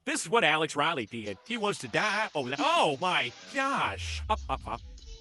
This is what Alex Riley did. He wants to die. Oh my gosh.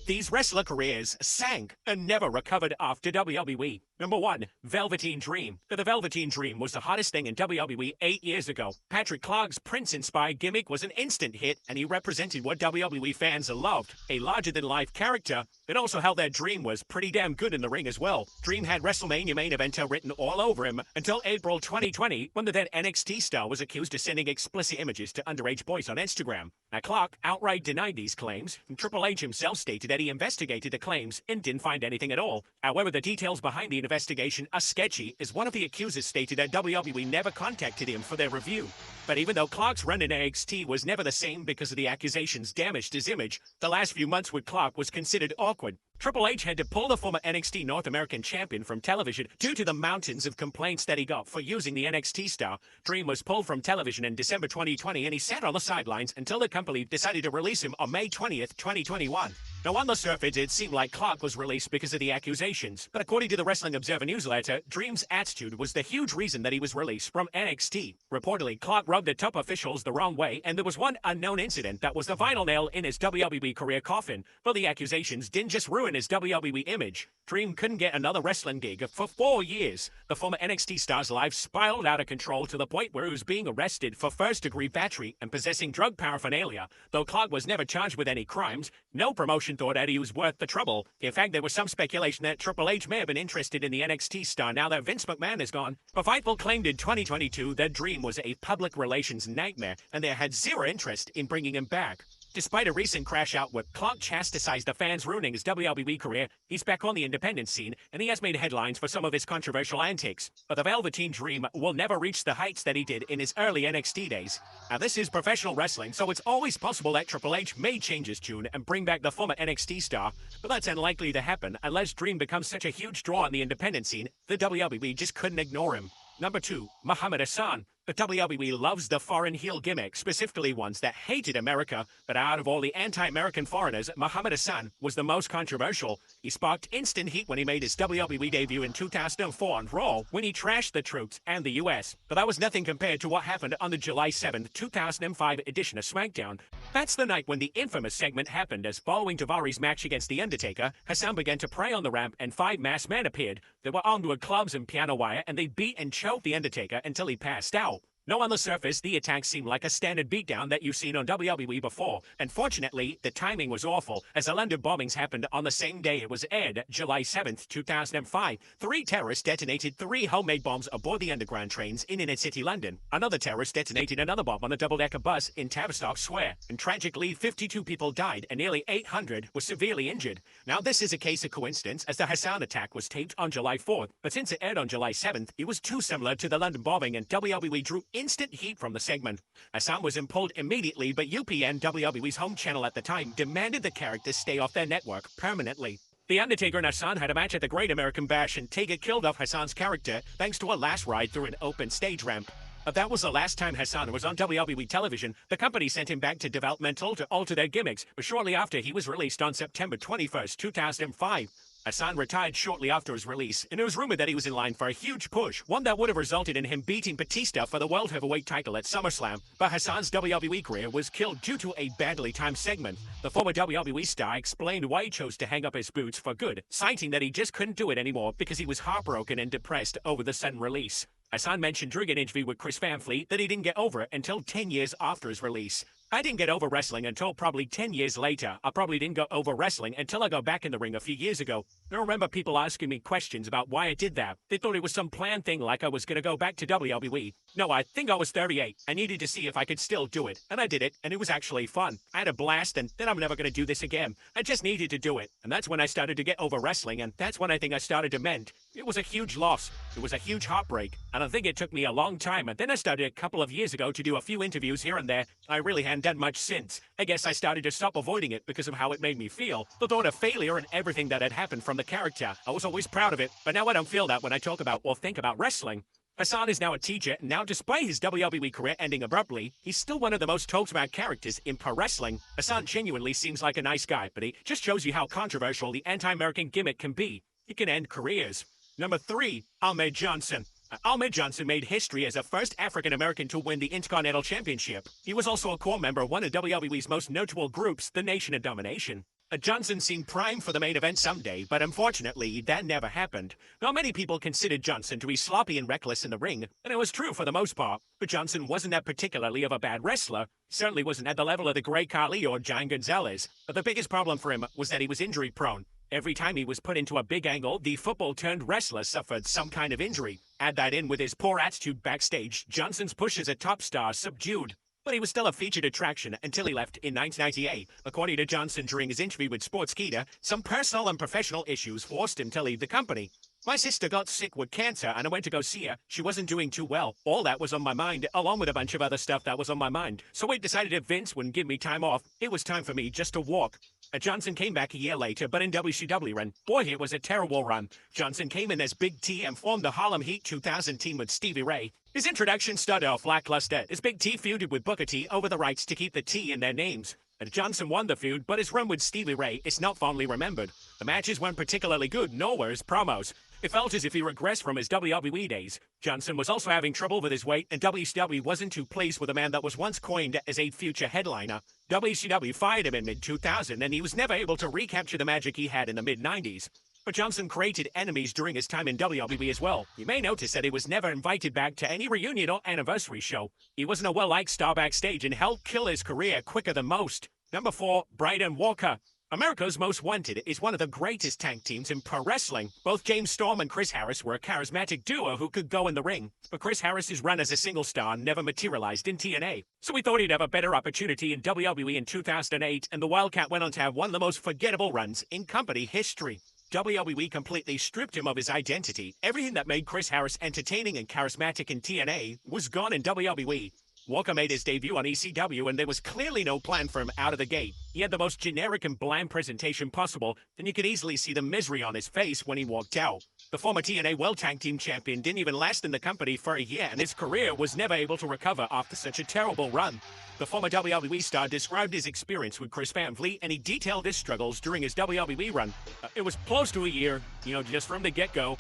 These wrestler careers sank and never recovered after WWE. Number 1, Velveteen Dream. The Velveteen Dream was the hottest thing in WWE 8 years ago. Patrick Clark's Prince-inspired gimmick was an instant hit, and he represented what WWE fans loved, a larger-than-life character. It also held that Dream was pretty damn good in the ring as well. Dream had WrestleMania main eventer written all over him until April 2020, when the then NXT star was accused of sending explicit images to underage boys on Instagram. Now, Clark outright denied these claims, and Triple H himself stated that he investigated the claims and didn't find anything at all. However, the details behind the investigation are sketchy, as one of the accusers stated that WWE never contacted him for their review. But even though Clark's run in NXT was never the same because of the accusations damaged his image, the last few months with Clark was considered awkward. Triple H had to pull the former NXT North American champion from television due to the mountains of complaints that he got for using the NXT star. Dream was pulled from television in December 2020, and he sat on the sidelines until the company decided to release him on May 20th, 2021. Now, on the surface, it seemed like Clark was released because of the accusations, but according to the Wrestling Observer newsletter, Dream's attitude was the huge reason that he was released from NXT. Reportedly, Clark rubbed the top officials the wrong way, and there was one unknown incident that was the final nail in his WWE career coffin. But the accusations didn't just ruin his WWE image. Dream couldn't get another wrestling gig for 4 years. The former NXT star's life spiraled out of control to the point where he was being arrested for first-degree battery and possessing drug paraphernalia. Though Clark was never charged with any crimes, no promotion thought that he was worth the trouble. In fact, there was some speculation that Triple H may have been interested in the NXT star now that Vince McMahon is gone. But Fightful claimed in 2022 that Dream was a public relations nightmare, and they had zero interest in bringing him back. Despite a recent crash out where Clark chastised the fans ruining his WWE career, he's back on the independent scene, and he has made headlines for some of his controversial antics. But the Velveteen Dream will never reach the heights that he did in his early NXT days. Now, this is professional wrestling, so it's always possible that Triple H may change his tune and bring back the former NXT star, but that's unlikely to happen unless Dream becomes such a huge draw on the independent scene, the WWE just couldn't ignore him. Number 2, Muhammad Hassan. The WWE loves the foreign heel gimmick, specifically ones that hated America, but out of all the anti-American foreigners, Muhammad Hassan was the most controversial. He sparked instant heat when he made his WWE debut in 2004 on Raw, when he trashed the troops and the US. But that was nothing compared to what happened on the July 7th, 2005 edition of SmackDown. That's the night when the infamous segment happened, as following Daivari's match against The Undertaker, Hassan began to pray on the ramp and 5 masked men appeared. They were armed with clubs and piano wire, and they beat and choked The Undertaker until he passed out. Now, on the surface, the attack seemed like a standard beatdown that you've seen on WWE before. Unfortunately, the timing was awful, as the London bombings happened on the same day it was aired, July 7th, 2005. 3 terrorists detonated 3 homemade bombs aboard the underground trains in inner city London. Another terrorist detonated another bomb on a double-decker bus in Tavistock Square. And tragically, 52 people died and nearly 800 were severely injured. Now, this is a case of coincidence, as the Hassan attack was taped on July 4th. But since it aired on July 7th, it was too similar to the London bombing, and WWE drew instant heat from the segment. Hassan was impulled immediately, but UPN, WWE's home channel at the time, demanded the characters stay off their network permanently. The Undertaker and Hassan had a match at the Great American Bash, and Taker killed off Hassan's character thanks to a last ride through an open stage ramp. But that was the last time Hassan was on WWE television. The company sent him back to developmental to alter their gimmicks, but shortly after he was released on September 21st, 2005. Hassan retired shortly after his release, and it was rumored that he was in line for a huge push, one that would have resulted in him beating Batista for the World Heavyweight title at SummerSlam. But Hassan's WWE career was killed due to a badly timed segment. The former WWE star explained why he chose to hang up his boots for good, citing that he just couldn't do it anymore because he was heartbroken and depressed over the sudden release. Hassan mentioned during an interview with Chris Van Fleet that he didn't get over it until 10 years after his release. I didn't get over wrestling until probably 10 years later. I probably didn't get over wrestling until I got back in the ring a few years ago. I remember people asking me questions about why I did that. They thought it was some planned thing, like I was going to go back to WWE. No, I think I was 38. I needed to see if I could still do it. And I did it, and it was actually fun. I had a blast, and then I'm never going to do this again. I just needed to do it. And that's when I started to get over wrestling, and that's when I think I started to mend. It was a huge loss. It was a huge heartbreak. And I think it took me a long time. And then I started a couple of years ago to do a few interviews here and there. I really hadn't done much since. I guess I started to stop avoiding it because of how it made me feel. The thought of failure and everything that had happened from the character. I was always proud of it, but now I don't feel that when I talk about or think about wrestling. Hassan is now a teacher, and now despite his WWE career ending abruptly, he's still one of the most talked about characters in pro wrestling. Hassan genuinely seems like a nice guy, but he just shows you how controversial the anti-American gimmick can be. It can end careers. Number 3, Ahmed Johnson. Ahmed Johnson made history as the first African-American to win the Intercontinental Championship. He was also a core member of one of WWE's most notable groups, the Nation of Domination. Johnson seemed primed for the main event someday, but unfortunately, that never happened. Now, many people considered Johnson to be sloppy and reckless in the ring, and it was true for the most part, but Johnson wasn't that particularly of a bad wrestler. He certainly wasn't at the level of the Great Khali or Giant Gonzalez, but the biggest problem for him was that he was injury-prone. Every time he was put into a big angle, the football-turned wrestler suffered some kind of injury. Add that in with his poor attitude backstage, Johnson's push as a top star subdued. But he was still a featured attraction until he left in 1998. According to Johnson during his interview with Sportskeeda, some personal and professional issues forced him to leave the company. My sister got sick with cancer and I went to go see her. She wasn't doing too well. All that was on my mind, along with a bunch of other stuff that was on my mind. So we decided if Vince wouldn't give me time off, it was time for me just to walk. Johnson came back a year later, but in WCW run. Boy, it was a terrible run. Johnson came in as Big T and formed the Harlem Heat 2000 team with Stevie Ray. His introduction started off lackluster, as Big T feuded with Booker T over the rights to keep the T in their names. Johnson won the feud, but his run with Stevie Ray is not fondly remembered. The matches weren't particularly good, nor were his promos. It felt as if he regressed from his WWE days. Johnson was also having trouble with his weight, and WCW wasn't too pleased with a man that was once coined as a future headliner. WCW fired him in mid-2000, and he was never able to recapture the magic he had in the mid-90s. But Johnson created enemies during his time in WWE as well. You may notice that he was never invited back to any reunion or anniversary show. He wasn't a well-liked star backstage and helped kill his career quicker than most. Number 4, Bryden Walker. America's Most Wanted is one of the greatest tag teams in pro wrestling. Both James Storm and Chris Harris were a charismatic duo who could go in the ring, but Chris Harris's run as a single star never materialized in TNA. So we thought he'd have a better opportunity in WWE in 2008, and the Wildcat went on to have one of the most forgettable runs in company history. WWE completely stripped him of his identity. Everything that made Chris Harris entertaining and charismatic in TNA was gone in WWE. Walker made his debut on ECW, and there was clearly no plan for him out of the gate. He had the most generic and bland presentation possible, and you could easily see the misery on his face when he walked out. The former TNA World Tag Team Champion didn't even last in the company for a year, and his career was never able to recover after such a terrible run. The former WWE star described his experience with Chris Van Vliet, and he detailed his struggles during his WWE run. It was close to a year, just from the get-go.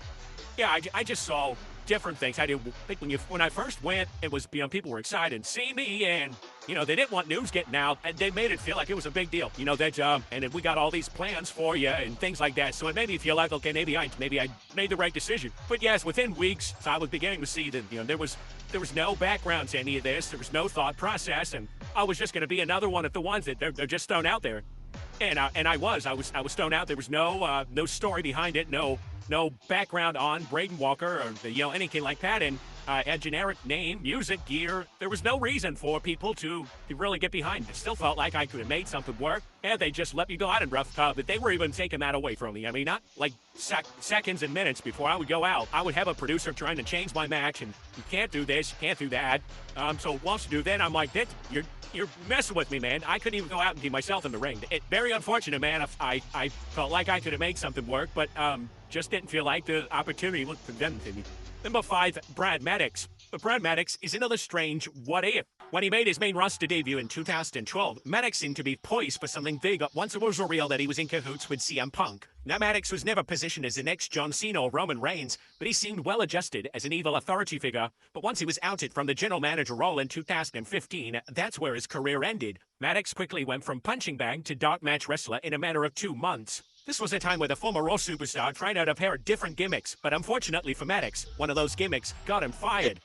Yeah, I just saw different things. I did think when I first went, it was people were excited to see me, and they didn't want news getting out, and they made it feel like it was a big deal. That and we got all these plans for you and things like that. So it made me feel like, okay, maybe I made the right decision. But yes, within weeks, I was beginning to see that there was no background to any of this. There was no thought process, and I was just going to be another one of the ones that they're just thrown out there. And I was thrown out. There was no story behind it, no background on Braden Walker or anything like that, and a generic name, music, gear. There was no reason for people to really get behind it. Still felt like I could have made something work, and they just let me go out in rough but they were even taking that away from me. I mean, not like seconds and minutes before I would go out, I would have a producer trying to change my match, and you can't do this, you can't do that. So once you do that, I'm like, you're messing with me, man. I couldn't even go out and be myself in the ring. Very unfortunate, man. I felt like I could have made something work, but just didn't feel like the opportunity was presented to me. Number 5, Brad Maddox. But Brad Maddox is another strange what if. When he made his main roster debut in 2012, Maddox seemed to be poised for something big once it was revealed that he was in cahoots with CM Punk. Now, Maddox was never positioned as the next John Cena or Roman Reigns, but he seemed well adjusted as an evil authority figure. But once he was outed from the general manager role in 2015, that's where his career ended. Maddox quickly went from punching bag to dark match wrestler in a matter of 2 months. This was a time where the former Raw superstar tried out a pair of different gimmicks, but unfortunately for Maddox, one of those gimmicks got him fired.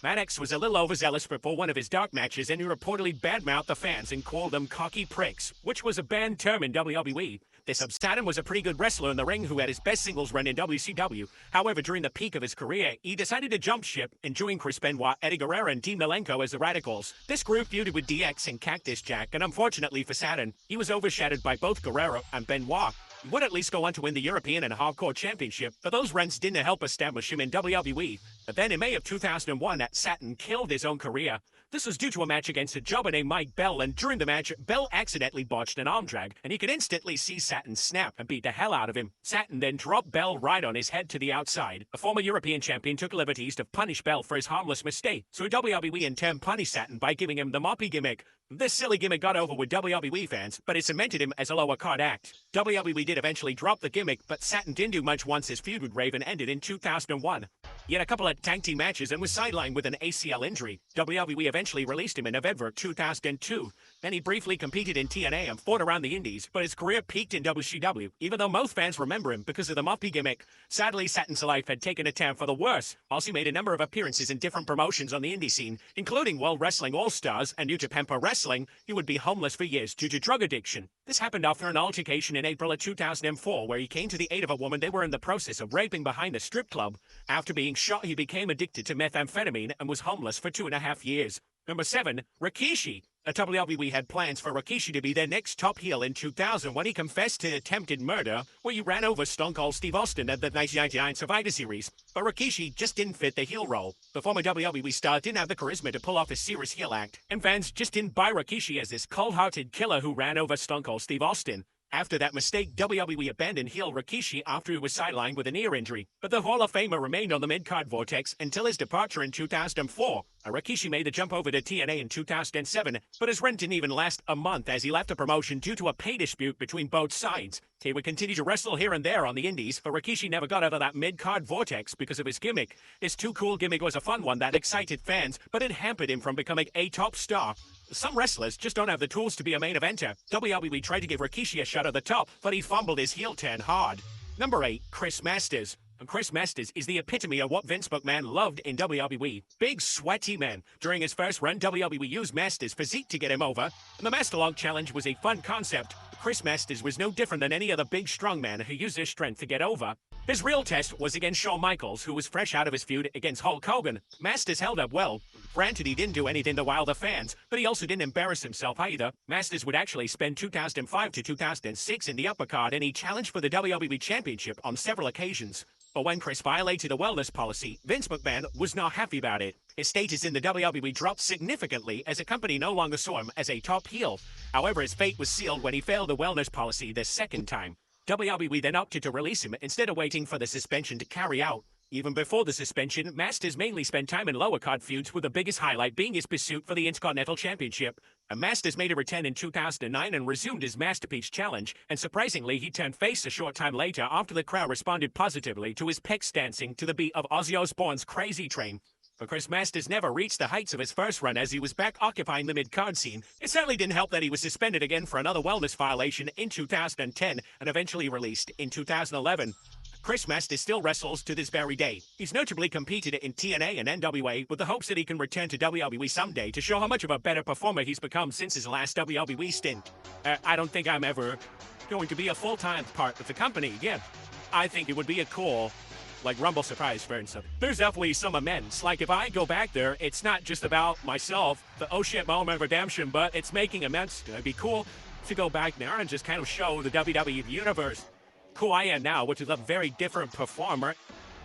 Maddox was a little overzealous before one of his dark matches, and he reportedly badmouthed the fans and called them cocky pricks, which was a banned term in WWE. This Saturn was a pretty good wrestler in the ring who had his best singles run in WCW. However, during the peak of his career, he decided to jump ship and join Chris Benoit, Eddie Guerrero, and Dean Malenko as the Radicals. This group feuded with DX and Cactus Jack, and unfortunately for Saturn, he was overshadowed by both Guerrero and Benoit. He would at least go on to win the European and Hardcore Championship, but those runs didn't help establish him in WWE. But then in May of 2001, Saturn killed his own career. This was due to a match against a jobber named Mike Bell, and during the match, Bell accidentally botched an arm drag, and he could instantly see Satin snap and beat the hell out of him. Satin then dropped Bell right on his head to the outside. A former European champion took liberties to punish Bell for his harmless mistake, so WWE in turn punished Satin by giving him the moppy gimmick. This silly gimmick got over with WWE fans, but it cemented him as a lower card act. WWE did eventually drop the gimmick, but Satin didn't do much once his feud with Raven ended in 2001. He had a couple of tag team matches and was sidelined with an ACL injury. WWE eventually released him in November 2002. Then he briefly competed in TNA and fought around the indies, but his career peaked in WCW, even though most fans remember him because of the moppy gimmick. Sadly, Satin's life had taken a turn for the worse. Also, he made a number of appearances in different promotions on the indie scene, including World Wrestling All-Stars and New Japan Pro Wrestling. He would be homeless for years due to drug addiction. This happened after an altercation in April of 2004, where he came to the aid of a woman they were in the process of raping behind a strip club. After being shot, he became addicted to methamphetamine and was homeless for 2.5 years. Number 7, Rikishi. WWE had plans for Rikishi to be their next top heel in 2000 when he confessed to attempted murder, where he ran over Stone Cold Steve Austin at the 1999 Survivor Series. But Rikishi just didn't fit the heel role. The former WWE star didn't have the charisma to pull off a serious heel act, and fans just didn't buy Rikishi as this cold-hearted killer who ran over Stone Cold Steve Austin. After that mistake, WWE abandoned heel Rikishi after he was sidelined with an ear injury. But the Hall of Famer remained on the mid-card vortex until his departure in 2004. Rikishi made the jump over to TNA in 2007, but his run didn't even last a month as he left the promotion due to a pay dispute between both sides. He would continue to wrestle here and there on the indies, but Rikishi never got out of that mid-card vortex because of his gimmick. His Too Cool gimmick was a fun one that excited fans, but it hampered him from becoming a top star. Some wrestlers just don't have the tools to be a main eventer. WWE tried to give Rikishi a shot at the top, but he fumbled his heel turn hard. Number 8, Chris Masters. Chris Masters is the epitome of what Vince McMahon loved in WWE. Big, sweaty man. During his first run, WWE used Masters' physique to get him over, and the Master Lock Challenge was a fun concept. Chris Masters was no different than any other big strongman who used his strength to get over. His real test was against Shawn Michaels, who was fresh out of his feud against Hulk Hogan. Masters held up well. Granted, he didn't do anything to wow the fans, but he also didn't embarrass himself either. Masters would actually spend 2005 to 2006 in the upper card, and he challenged for the WWE Championship on several occasions. But when Chris violated a wellness policy, Vince McMahon was not happy about it. His status in the WWE dropped significantly as the company no longer saw him as a top heel. However, his fate was sealed when he failed the wellness policy the second time. WWE then opted to release him instead of waiting for the suspension to carry out. Even before the suspension, Masters mainly spent time in lower card feuds, with the biggest highlight being his pursuit for the Intercontinental Championship. Masters made a return in 2009 and resumed his Masterpiece Challenge, and surprisingly, he turned face a short time later after the crowd responded positively to his pecs dancing to the beat of Ozzy Osbourne's Crazy Train. But Chris Masters never reached the heights of his first run as he was back occupying the mid-card scene. It certainly didn't help that he was suspended again for another wellness violation in 2010 and eventually released in 2011. Chris Masters still wrestles to this very day. He's notably competed in TNA and NWA with the hopes that he can return to WWE someday to show how much of a better performer he's become since his last WWE stint. I don't think I'm ever going to be a full-time part of the company again. I think it would be a cool, like, Rumble surprise, for instance. There's definitely some amends. Like, if I go back there, it's not just about myself, the oh shit moment of redemption, but it's making amends. It'd be cool to go back there and just kind of show the WWE universe who I am now, which is a very different performer.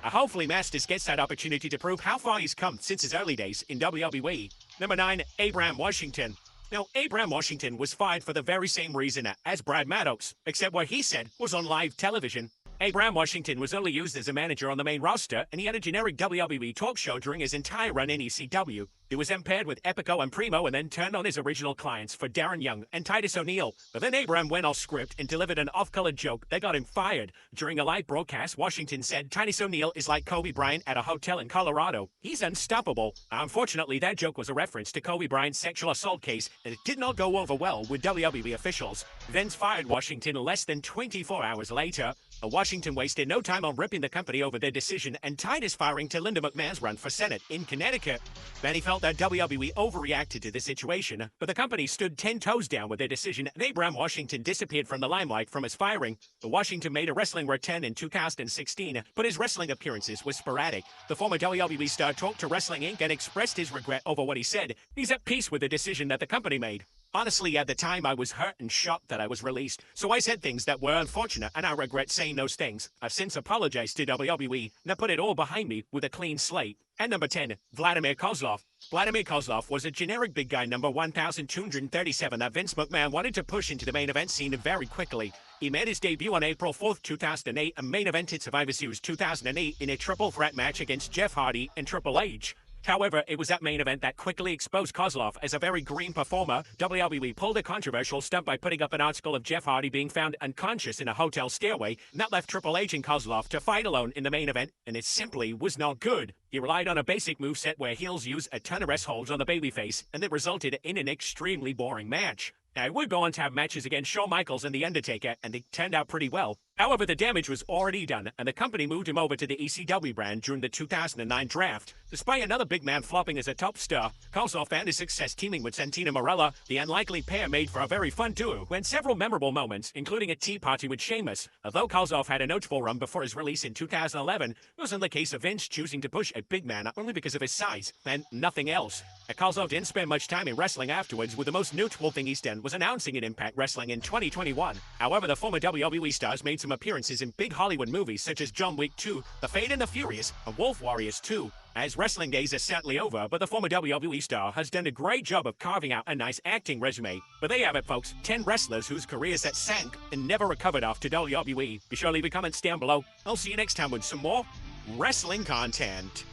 Hopefully Masters gets that opportunity to prove how far he's come since his early days in WWE. Number 9, Abraham Washington. Now, Abraham Washington was fired for the very same reason as Brad Maddox, except what he said was on live television. Abraham Washington was only used as a manager on the main roster, and he had a generic WWE talk show during his entire run in ECW. He was impaired with Epico and Primo and then turned on his original clients for Darren Young and Titus O'Neil. But then Abraham went off script and delivered an off-color joke that got him fired. During a live broadcast, Washington said Titus O'Neil is like Kobe Bryant at a hotel in Colorado. He's unstoppable. Unfortunately, that joke was a reference to Kobe Bryant's sexual assault case, and it did not go over well with WWE officials. Vince fired Washington less than 24 hours later. Washington wasted no time on ripping the company over their decision and tied his firing to Linda McMahon's run for Senate in Connecticut. Then he felt that WWE overreacted to the situation, but the company stood 10 toes down with their decision, and Abraham Washington disappeared from the limelight from his firing. Washington made a wrestling return in 2016, but his wrestling appearances were sporadic. The former WWE star talked to Wrestling Inc. and expressed his regret over what he said. He's at peace with the decision that the company made. Honestly, at the time, I was hurt and shocked that I was released, so I said things that were unfortunate, and I regret saying those things. I've since apologized to WWE, and I put it all behind me with a clean slate. And number 10, Vladimir Kozlov. Vladimir Kozlov was a generic big guy number 1,237 that Vince McMahon wanted to push into the main event scene very quickly. He made his debut on April 4th, 2008, and main evented Survivor Series 2008 in a triple threat match against Jeff Hardy and Triple H. However, it was that main event that quickly exposed Kozlov as a very green performer. WWE pulled a controversial stunt by putting up an article of Jeff Hardy being found unconscious in a hotel stairway, and that left Triple H and Kozlov to fight alone in the main event, and it simply was not good. He relied on a basic moveset where heels use a ton of rest holds on the babyface, and it resulted in an extremely boring match. Now, it would go on to have matches against Shawn Michaels and The Undertaker, and they turned out pretty well. However, the damage was already done, and the company moved him over to the ECW brand during the 2009 draft. Despite another big man flopping as a top star, Kozlov found his success teaming with Santino Marella. The unlikely pair made for a very fun duo, who had several memorable moments, including a tea party with Sheamus. Although Kozlov had a notable run before his release in 2011, it wasn't the case of Vince choosing to push a big man only because of his size, and nothing else. Kozlov didn't spend much time in wrestling afterwards, with the most notable thing he's done was announcing in Impact Wrestling in 2021. However, the former WWE stars made some appearances in big Hollywood movies such as John Wick 2, The Fate and the Furious, and Wolf Warriors 2. As wrestling days are certainly over, but the former WWE star has done a great job of carving out a nice acting resume. But there you have it, folks. 10 wrestlers whose careers that sank and never recovered after WWE. Be sure to leave a comment down below. I'll see you next time with some more wrestling content.